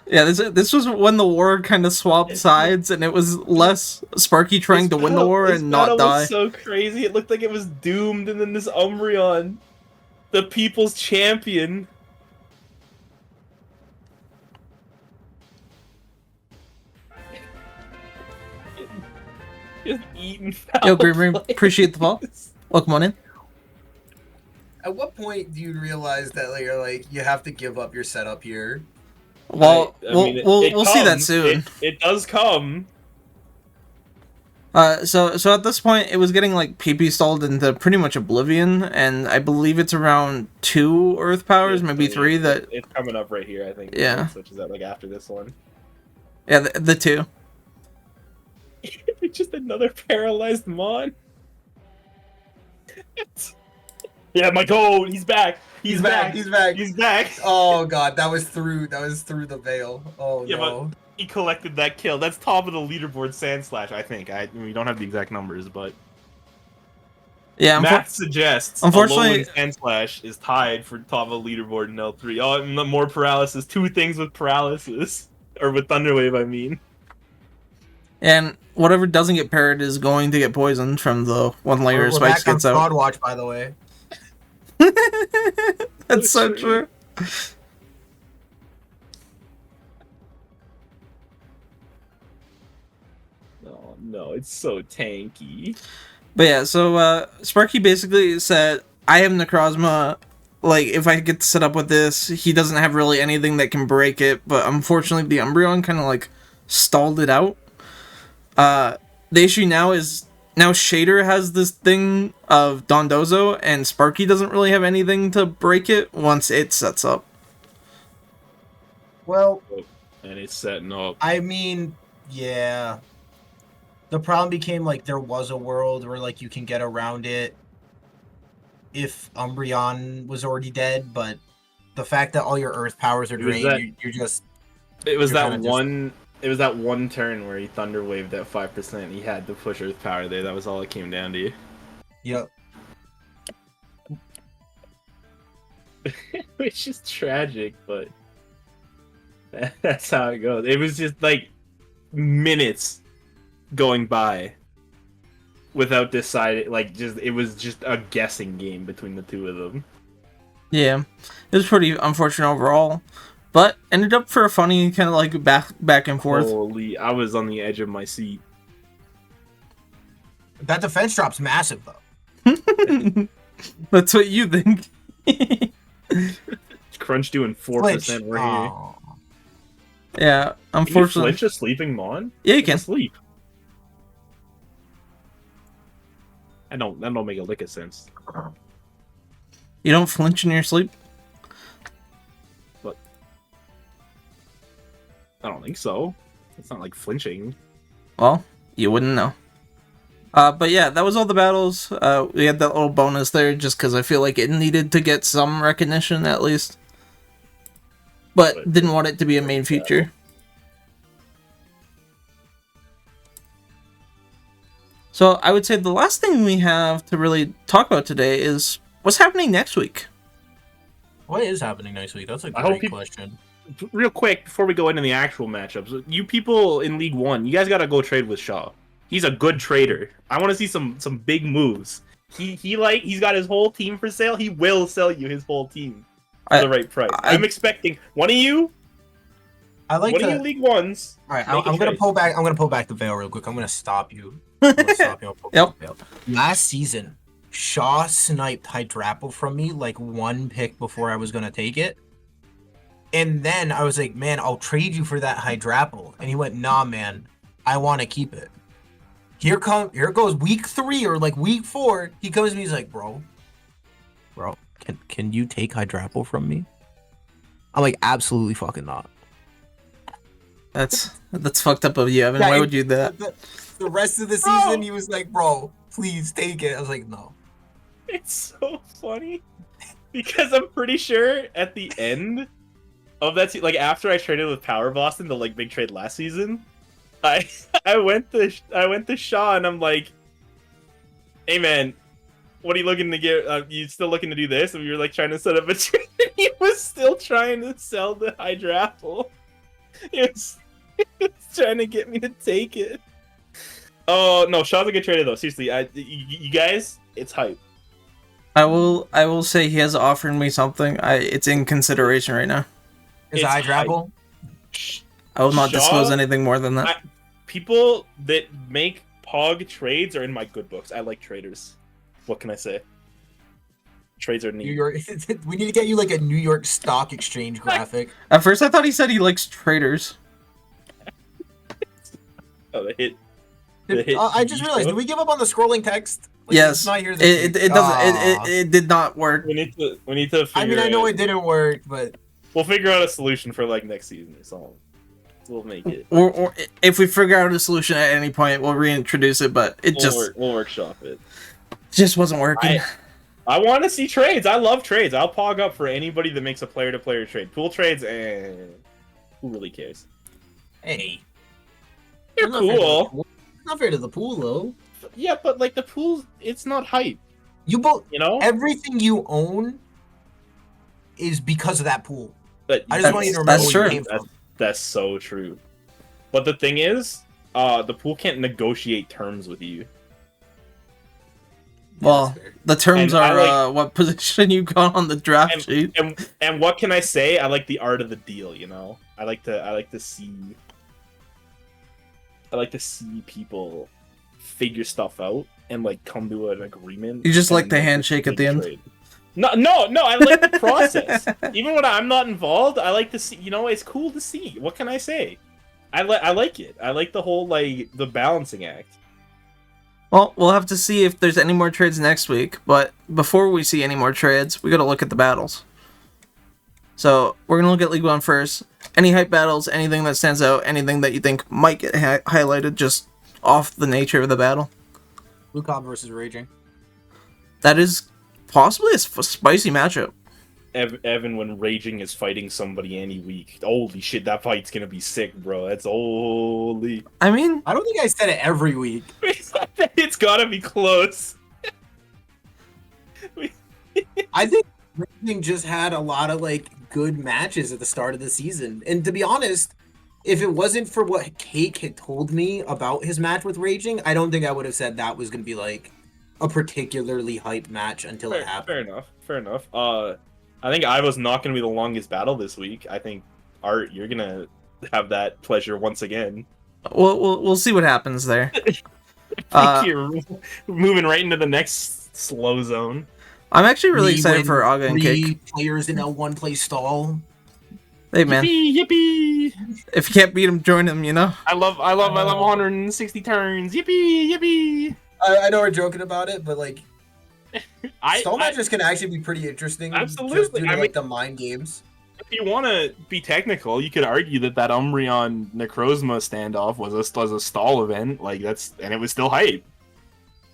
[SPEAKER 3] Yeah, this was when the war kind of swapped sides, and it was less Sparky trying to win the war and not die.
[SPEAKER 2] Was so crazy. It looked like it was doomed, and then this Umbreon, the people's champion. Just eating foul
[SPEAKER 3] Yo, Grimmer,
[SPEAKER 2] play.
[SPEAKER 3] appreciate the ball. Welcome on in.
[SPEAKER 1] At what point do you realize that you're like you have to give up your setup here?
[SPEAKER 3] Well,
[SPEAKER 2] I mean,
[SPEAKER 3] we'll see that
[SPEAKER 2] comes.
[SPEAKER 3] soon.
[SPEAKER 2] It does come.
[SPEAKER 3] So at this point, it was getting like PP stalled into pretty much oblivion, and I believe it's around 2 Earth powers, maybe 3. That
[SPEAKER 2] It's coming up right here, I think.
[SPEAKER 3] Yeah.
[SPEAKER 2] Which is that like after this one?
[SPEAKER 3] yeah, the 2.
[SPEAKER 2] Just another paralyzed Mon. Yeah, my goal. He's back. He's back.
[SPEAKER 1] He's back.
[SPEAKER 2] He's back.
[SPEAKER 1] Oh god, that was through the veil. Oh
[SPEAKER 2] Yeah,
[SPEAKER 1] no.
[SPEAKER 2] but he collected that kill. That's top of the leaderboard Sandslash, I think. We don't have the exact numbers, but
[SPEAKER 3] Yeah,
[SPEAKER 2] math suggests
[SPEAKER 3] unfortunately,
[SPEAKER 2] Sandslash is tied for top of the leaderboard in L3. Oh, and more paralysis. 2 things with paralysis. Or with Thunderwave, I mean.
[SPEAKER 3] and whatever doesn't get parried is going to get poisoned from the one layer
[SPEAKER 1] We're
[SPEAKER 3] Spikes
[SPEAKER 1] back on
[SPEAKER 3] gets out.
[SPEAKER 1] Fraud Watch, by the way.
[SPEAKER 3] That's so true.
[SPEAKER 2] Oh no, it's so tanky.
[SPEAKER 3] But yeah, so Sparky basically said, I have Necrozma, like, if I get set up with this, he doesn't have really anything that can break it, but unfortunately the Umbreon kind of, like, stalled it out. The issue now is, now Shader has this thing of Dondozo, and Sparky doesn't really have anything to break it once it sets up.
[SPEAKER 1] Well,
[SPEAKER 2] And it's setting up.
[SPEAKER 1] I mean, yeah. The problem became like there was a world where like you can get around it if Umbreon was already dead, but the fact that all your Earth powers are
[SPEAKER 2] It was
[SPEAKER 1] drained, you're just
[SPEAKER 2] It was
[SPEAKER 1] You're
[SPEAKER 2] that
[SPEAKER 1] kinda just-
[SPEAKER 2] one. It was that one turn where he Thunder Waved at 5%. He had to push Earth Power there. That was all it came down to.
[SPEAKER 1] yep.
[SPEAKER 2] Which is tragic, but that's how it goes. It was just like minutes going by without deciding. Like, just it was just a guessing game between the two of them.
[SPEAKER 3] Yeah, it was pretty unfortunate overall, but ended up for a funny kind of like back and forth.
[SPEAKER 2] Holy, I was on the edge of my seat.
[SPEAKER 1] That defense drop's massive though.
[SPEAKER 3] That's what you think.
[SPEAKER 2] Crunch doing 4%
[SPEAKER 1] Flinch.
[SPEAKER 2] right here.
[SPEAKER 1] Oh.
[SPEAKER 3] Yeah,
[SPEAKER 2] Can you
[SPEAKER 3] unfortunately.
[SPEAKER 2] flinch a sleeping Mon?
[SPEAKER 3] Yeah, you
[SPEAKER 2] It's
[SPEAKER 3] can.
[SPEAKER 2] asleep. That don't make a lick of sense.
[SPEAKER 3] You don't flinch in your sleep.
[SPEAKER 2] I don't think so. It's not like flinching.
[SPEAKER 3] Well, you wouldn't know. But yeah, that was all the battles. We had that little bonus there just because I feel like it needed to get some recognition at least. But didn't want it to be a main feature. So I would say the last thing we have to really talk about today is what's happening next week.
[SPEAKER 1] What is happening next week? That's a
[SPEAKER 2] I hope
[SPEAKER 1] great
[SPEAKER 2] people-
[SPEAKER 1] question.
[SPEAKER 2] Real quick, before we go into the actual matchups, you people in League 1, you guys gotta go trade with Shaw. He's a good trader. I want to see some big moves. He's got his whole team for sale. He will sell you his whole team for the right price. I'm expecting one of you.
[SPEAKER 1] I like
[SPEAKER 2] One
[SPEAKER 1] to.
[SPEAKER 2] of you League Ones.
[SPEAKER 1] All right,
[SPEAKER 2] make a
[SPEAKER 1] I'm gonna
[SPEAKER 2] trade.
[SPEAKER 1] pull back. I'm gonna pull back the veil real quick. I'm gonna stop you. I'm gonna stop you. I'll pull
[SPEAKER 3] Yep.
[SPEAKER 1] back the veil. Last season, Shaw sniped Hydrapple from me like one pick before I was gonna take it, and then I was like, "Man, I'll trade you for that Hydrapple," and he went, "Nah, man, I want to keep it." Here goes week 3 or like week 4. He comes to me, he's like, bro, can you take Hydrapple from me? I'm like, absolutely fucking not.
[SPEAKER 3] That's fucked up of you, Evan.
[SPEAKER 1] Yeah,
[SPEAKER 3] Why would you do that?
[SPEAKER 1] The rest of the season, he was like, bro, please take it. I was like, no.
[SPEAKER 2] It's so funny because I'm pretty sure at the end of that, like after I traded with Power Boston, the like big trade last season, I went to Shaw and I'm like, hey man, what are you looking to get? You still looking to do this? And we were like trying to set up a trade. He was still trying to sell the Hydrapple. He was trying to get me to take it. Oh no, Shaw's a good trader though. Seriously, you guys, it's hype.
[SPEAKER 3] I will say he has offered me something. It's in consideration right now.
[SPEAKER 1] Is it Hydrapple?
[SPEAKER 3] I will not
[SPEAKER 2] Shaw,
[SPEAKER 3] disclose anything more than that.
[SPEAKER 2] People that make Pog trades are in my good books. I like traders. What can I say? Trades are neat.
[SPEAKER 1] New York. We need to get you like a New York Stock Exchange graphic.
[SPEAKER 3] At first, I thought he said he likes traders.
[SPEAKER 2] Oh, the hit.
[SPEAKER 1] I just realized. Did we give up on the scrolling text? Like,
[SPEAKER 3] Yes.
[SPEAKER 1] it's not here this
[SPEAKER 3] It
[SPEAKER 1] week.
[SPEAKER 3] doesn't. It did not work.
[SPEAKER 2] We need to.
[SPEAKER 1] I mean, I know it didn't work, but
[SPEAKER 2] We'll figure out a solution for like next season or something. We'll make it.
[SPEAKER 3] Or if we figure out a solution at any point, we'll reintroduce it. But it
[SPEAKER 2] We'll workshop it.
[SPEAKER 3] just wasn't working.
[SPEAKER 2] I want to see trades. I love trades. I'll pog up for anybody that makes a player-to-player trade. Pool trades, who really cares?
[SPEAKER 1] hey,
[SPEAKER 2] They're cool.
[SPEAKER 1] Not fair to the pool though.
[SPEAKER 2] Yeah, but like the pool, it's not hype.
[SPEAKER 1] You both,
[SPEAKER 2] You know.
[SPEAKER 1] everything you own is because of that pool.
[SPEAKER 2] But
[SPEAKER 1] I just want you to remember
[SPEAKER 3] that's
[SPEAKER 1] where
[SPEAKER 3] true.
[SPEAKER 1] you came from.
[SPEAKER 2] That's so true. But the thing is, the pool can't negotiate terms with you.
[SPEAKER 3] Well,
[SPEAKER 1] That's fair.
[SPEAKER 3] the terms
[SPEAKER 2] And I
[SPEAKER 3] are what position you got on the draft sheet.
[SPEAKER 2] And what can I say? I like the art of the deal. You know, I like to see people figure stuff out and like come to an agreement.
[SPEAKER 3] You just like
[SPEAKER 2] and
[SPEAKER 3] the
[SPEAKER 2] make a
[SPEAKER 3] handshake at
[SPEAKER 2] big
[SPEAKER 3] the end?
[SPEAKER 2] trade. No, I like the process. Even when I'm not involved, I like to see. You know, it's cool to see. What can I say? I like it. I like the whole like the balancing act.
[SPEAKER 3] Well, we'll have to see if there's any more trades next week. But before we see any more trades, we got to look at the battles. So we're gonna look at League One first. Any hype battles? Anything that stands out? Anything that you think might get highlighted just off the nature of the battle?
[SPEAKER 1] Lucan versus Raging.
[SPEAKER 3] That is possibly a spicy matchup.
[SPEAKER 2] Evan, when Raging is fighting somebody any week, holy shit, that fight's gonna be sick, bro. That's holy.
[SPEAKER 3] I mean,
[SPEAKER 1] I don't think I said it every week.
[SPEAKER 2] It's gotta be close.
[SPEAKER 1] I think Raging just had a lot of like good matches at the start of the season. And to be honest, if it wasn't for what Cake had told me about his match with Raging, I don't think I would have said that was gonna be like a particularly hype match until it happened.
[SPEAKER 2] Fair enough. I think Ivo's not gonna be the longest battle this week. I think Art, you're gonna have that pleasure once again.
[SPEAKER 3] we'll see what happens there.
[SPEAKER 2] I think you're moving right into the next slow zone.
[SPEAKER 3] I'm actually really
[SPEAKER 1] Me
[SPEAKER 3] excited
[SPEAKER 1] when
[SPEAKER 3] for Aga and
[SPEAKER 1] 3
[SPEAKER 3] Cake.
[SPEAKER 1] players in L1 play stall.
[SPEAKER 3] Hey man,
[SPEAKER 2] Yippee!
[SPEAKER 3] if you can't beat him, join him. You know.
[SPEAKER 2] I love 160 turns. Yippee!
[SPEAKER 1] I know we're joking about it, but like stall matches can actually be pretty interesting.
[SPEAKER 2] Absolutely.
[SPEAKER 1] Just due to
[SPEAKER 2] I
[SPEAKER 1] like the mind games.
[SPEAKER 2] If you want to be technical, you could argue that Umbreon Necrozma standoff was a stall event. Like and it was still hype.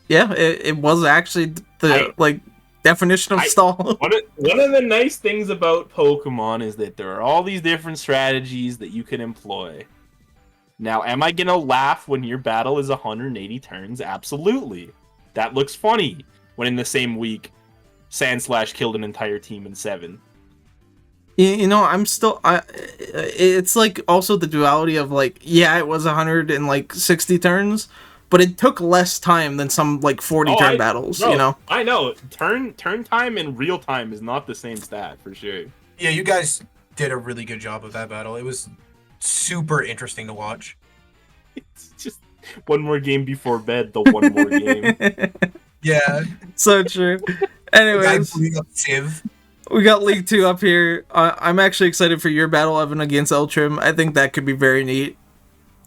[SPEAKER 3] Yeah, it was actually the definition of stall.
[SPEAKER 2] One of the nice things about Pokemon is that there are all these different strategies that you can employ. Now, am I gonna laugh when your battle is 180 turns? Absolutely. That looks funny when in the same week, Sandslash killed an entire team in 7.
[SPEAKER 3] You know, I'm still. It's like also the duality of like, yeah, it was 160 turns, but it took less time than some like 40 turn battles.
[SPEAKER 2] Bro,
[SPEAKER 3] you know,
[SPEAKER 2] I know turn time and real time is not the same stat for sure.
[SPEAKER 1] Yeah, you guys did a really good job of that battle. It was super interesting to watch.
[SPEAKER 2] It's just one more game before bed. The one more game.
[SPEAKER 1] Yeah.
[SPEAKER 3] So true.
[SPEAKER 1] The guy
[SPEAKER 3] Anyways,
[SPEAKER 1] blew up Civ.
[SPEAKER 3] we got League 2 up here. I'm actually excited for your battle, Evan, against Eltrim. I think that could be very neat.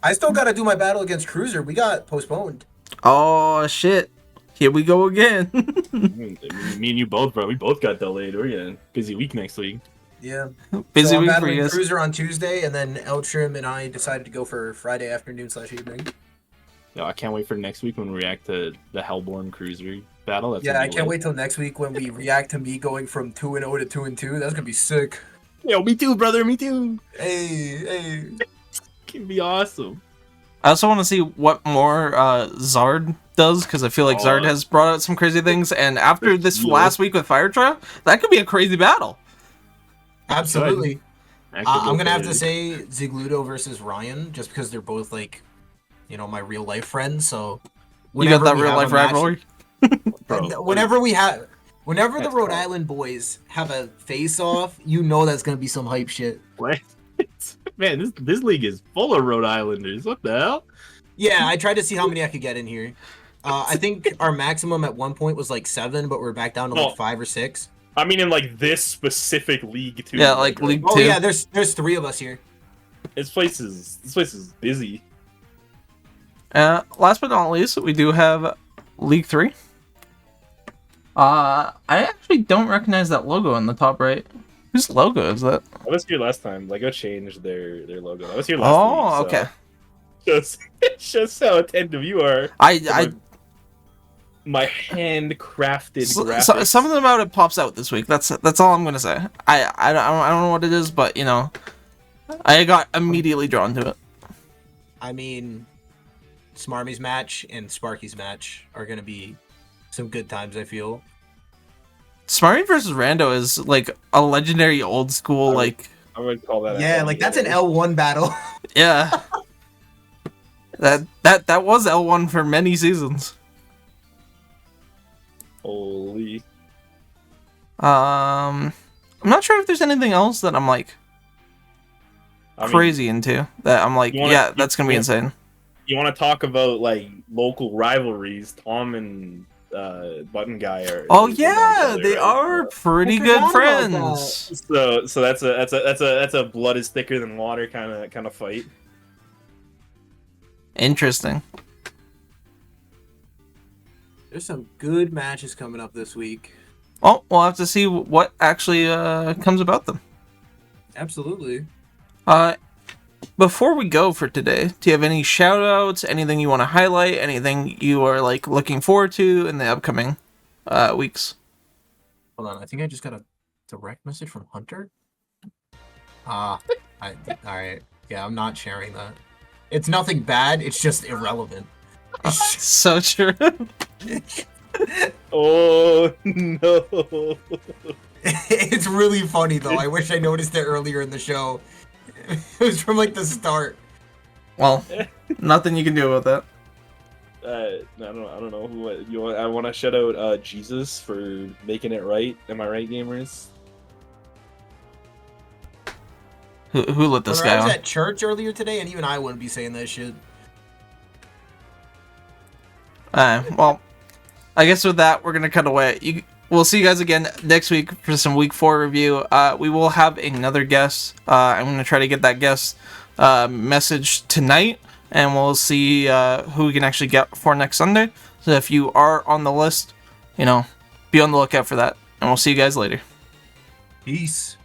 [SPEAKER 1] I still gotta do my battle against Cruiser. We got postponed.
[SPEAKER 3] Oh, shit. Here we go again.
[SPEAKER 2] Me and you both, bro. We both got delayed. We're getting busy week next week.
[SPEAKER 1] Yeah.
[SPEAKER 3] Busy
[SPEAKER 1] So I'm
[SPEAKER 3] week for
[SPEAKER 1] battling
[SPEAKER 3] you guys.
[SPEAKER 1] Cruiser on Tuesday, and then Eltrim and I decided to go for Friday afternoon/evening.
[SPEAKER 2] Yo, I can't wait for next week when we react to the Hellborn Cruiser battle. That's
[SPEAKER 1] Yeah,
[SPEAKER 2] gonna
[SPEAKER 1] I
[SPEAKER 2] be
[SPEAKER 1] can't
[SPEAKER 2] lit.
[SPEAKER 1] wait till next week when we react to me going from 2-0 to 2-2. That's gonna be sick.
[SPEAKER 2] Yo, me too, brother. Me too.
[SPEAKER 1] Hey.
[SPEAKER 2] Can be awesome.
[SPEAKER 3] I also want to see what more Zard does, because I feel like Zard has brought out some crazy things, and after this last week with Fire Trial, that could be a crazy battle.
[SPEAKER 1] Absolutely.
[SPEAKER 2] Actually,
[SPEAKER 1] I'm gonna have to
[SPEAKER 2] good.
[SPEAKER 1] say Zigludo versus Ryan, just because they're both like, my real life friends. So
[SPEAKER 3] You got that
[SPEAKER 1] we
[SPEAKER 3] real
[SPEAKER 1] have
[SPEAKER 3] life
[SPEAKER 1] a match-
[SPEAKER 3] rivalry?
[SPEAKER 2] Bro,
[SPEAKER 1] Whenever the
[SPEAKER 2] That's
[SPEAKER 1] Rhode
[SPEAKER 2] cool.
[SPEAKER 1] Island boys have a face off, you know that's gonna be some hype shit.
[SPEAKER 2] What? Man, this league is full of Rhode Islanders. What the hell?
[SPEAKER 1] Yeah, I tried to see how many I could get in here. I think our maximum at one point was like 7, but we're back down to
[SPEAKER 2] Oh.
[SPEAKER 1] like 5 or 6.
[SPEAKER 2] I mean, in like this specific league too.
[SPEAKER 3] Yeah, like League
[SPEAKER 1] Oh
[SPEAKER 3] 2.
[SPEAKER 1] yeah, there's 3 of us here.
[SPEAKER 2] This place is busy.
[SPEAKER 3] Last but not least, we do have League 3. I actually don't recognize that logo on the top right. Whose logo is that?
[SPEAKER 2] I was here last time. Lego changed their logo. I was here last week.
[SPEAKER 3] Okay.
[SPEAKER 2] Shows how attentive you are. My handcrafted graphics.
[SPEAKER 3] Something about it pops out this week. That's all I'm gonna say. I don't know what it is, but I got immediately drawn to it.
[SPEAKER 1] I mean, Smarmy's match and Sparky's match are gonna be some good times, I feel.
[SPEAKER 3] Smarty versus Rando is like a legendary old school
[SPEAKER 2] I would call that.
[SPEAKER 1] Yeah, like that's an L1 battle.
[SPEAKER 3] yeah. That was L1 for many seasons.
[SPEAKER 2] Holy.
[SPEAKER 3] I'm not sure if there's anything else that I'm like crazy into that I'm like, that's gonna be insane.
[SPEAKER 2] You want to talk about like local rivalries? Tom and Button Guy are.
[SPEAKER 3] Oh
[SPEAKER 2] they
[SPEAKER 3] yeah,
[SPEAKER 2] know each
[SPEAKER 3] they
[SPEAKER 2] other, right?
[SPEAKER 3] are pretty
[SPEAKER 1] I
[SPEAKER 3] good
[SPEAKER 1] forgot about
[SPEAKER 3] friends.
[SPEAKER 2] So that's a blood is thicker than water kind of fight.
[SPEAKER 3] Interesting.
[SPEAKER 1] There's some good matches coming up this week.
[SPEAKER 3] Well, we'll have to see what actually comes about them.
[SPEAKER 1] Absolutely.
[SPEAKER 3] Before we go for today, do you have any shout outs, anything you want to highlight, anything you are like looking forward to in the upcoming weeks?
[SPEAKER 1] Hold on, I think I just got a direct message from Hunter. All right. Yeah, I'm not sharing that. It's nothing bad, it's just irrelevant.
[SPEAKER 3] So true.
[SPEAKER 2] Oh no!
[SPEAKER 1] It's really funny though. I wish I noticed it earlier in the show. It was from like the start.
[SPEAKER 3] Well, nothing you can do about
[SPEAKER 2] I don't know who you want. I want to shout out Jesus for making it right. Am I right, gamers?
[SPEAKER 3] that. Who let this
[SPEAKER 1] When
[SPEAKER 3] guy
[SPEAKER 1] I was
[SPEAKER 3] on?
[SPEAKER 1] at church earlier today, and even I wouldn't be saying that shit.
[SPEAKER 3] Well, I guess with that, we're gonna cut away. We'll see you guys again next week for some Week 4 review. We will have another guest. I'm gonna try to get that guest message tonight, and we'll see who we can actually get for next Sunday. So if you are on the list, be on the lookout for that, and we'll see you guys later.
[SPEAKER 1] Peace.